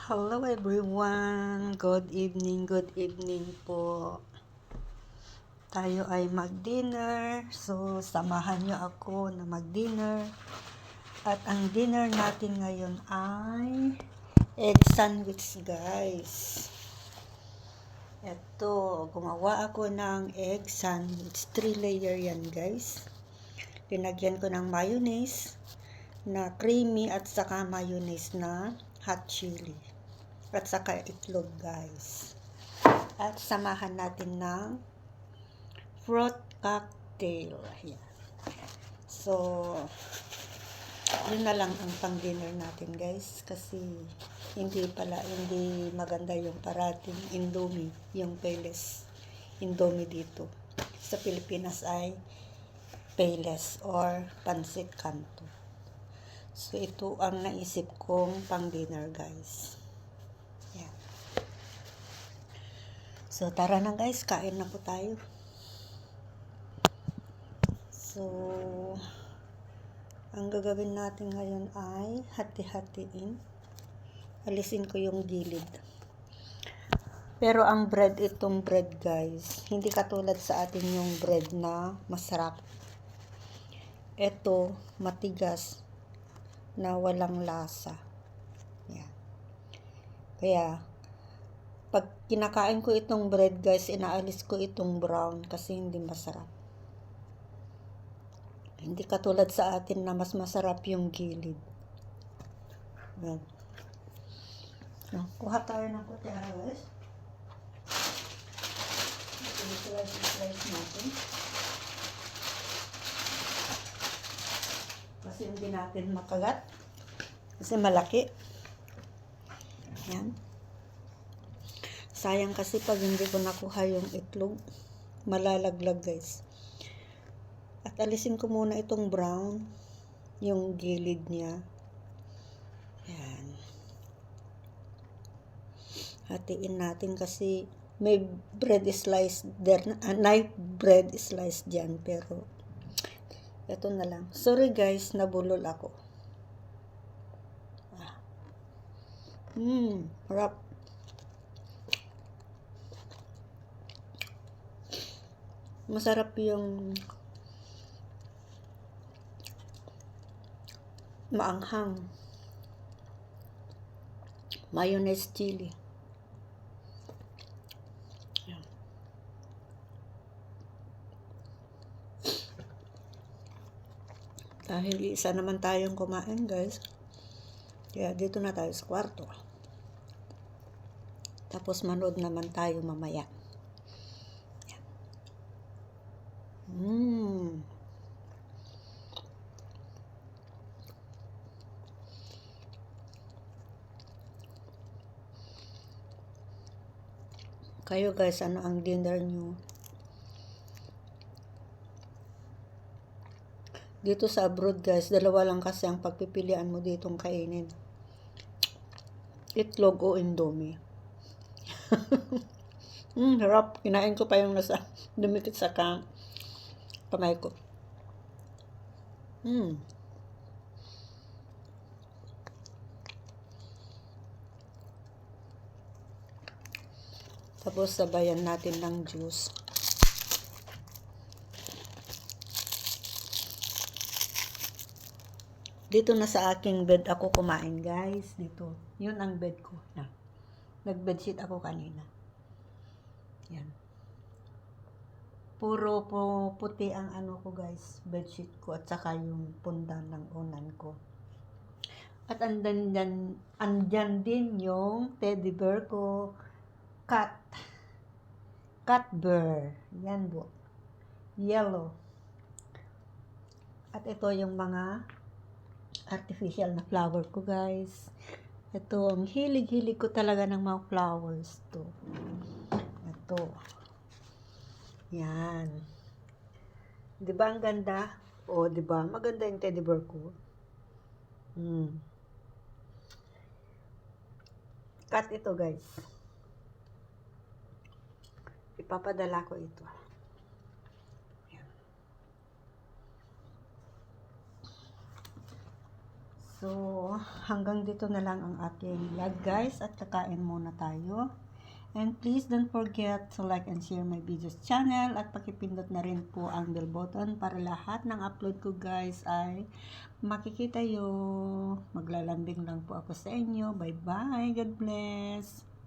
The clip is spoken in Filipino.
Hello everyone! Good evening po. Tayo ay mag-dinner. So, samahan niyo ako na mag-dinner. At ang dinner natin ngayon ay egg sandwich, guys. Ito, gumawa ako ng egg sandwich. 3-layer yan, guys. Linagyan ko ng mayonnaise na creamy at saka mayonnaise na hot chili. At saka itlog, guys. At samahan natin ng fruit cocktail. Ayan. So, yun na lang ang pang-dinner natin, guys. Kasi hindi maganda yung parating Indomie, yung Payless Indomie dito. Sa Pilipinas ay Payless or Pansit Canton. So, ito ang naisip kong pang-dinner, guys. Yan. So, tara na, guys. Kain na po tayo. So, ang gagawin natin ngayon ay hati-hatiin. Alisin ko yung gilid. Pero ang bread, itong bread, guys, hindi katulad sa atin yung bread na masarap. Ito, matigas na walang lasa. Yan. Kaya, pag kinakain ko itong bread, guys, inaalis ko itong brown kasi hindi masarap. Hindi katulad sa atin na mas masarap yung gilid. Yan. So, kuha tayo ng kutsara, guys. Slice natin. Kasi hindi natin makagat. Kasi malaki. Yan. Sayang kasi pag hindi ko nakuha yung itlog, malalaglag, guys. At alisin ko muna itong brown, yung gilid niya. Yan. Hatiin natin kasi may bread slice there, knife bread slice dyan, pero ito na lang. Sorry, guys, nabulol ako. Harap. Masarap yung maanghang mayonnaise chili. Yan. Dahil isa naman tayong kumain, guys, kaya dito na tayo sa kwarto. Tapos manood naman tayo mamaya. Kayo, guys, ano ang dinner nyo? Dito sa abroad, guys, dalawa lang kasi ang pagpipilian mo ditong kainin. Itlog o Indomie. Harap. Kinain ko pa yung nasa dumikit sa kamay ko. Tapos sabayan natin ng juice. Dito na sa aking bed ako kumain, guys. Dito. Yun ang bed ko. Nag-bedsheet ako kanina. Yan. Puro puti ang ano ko, guys. Bedsheet ko at saka yung pundan ng unan ko. At andyan din yung teddy bear ko. Cat bear. Yan po. Yellow. At ito yung mga artificial na flower ko, guys. Ito, ang hilig-hilig ko talaga ng mga flowers to. Ito. Yan. Diba ang ganda? O, diba? Maganda yung teddy bear ko. Cat ito, guys. Ipapadala ko ito. So, hanggang dito na lang ang ating vlog guys at kakain muna tayo. And please don't forget to like and share my videos channel at pakipindot na rin po ang bell button para lahat ng upload ko guys ay makikita yo. Maglalambing lang po ako sa inyo. Bye bye. God bless.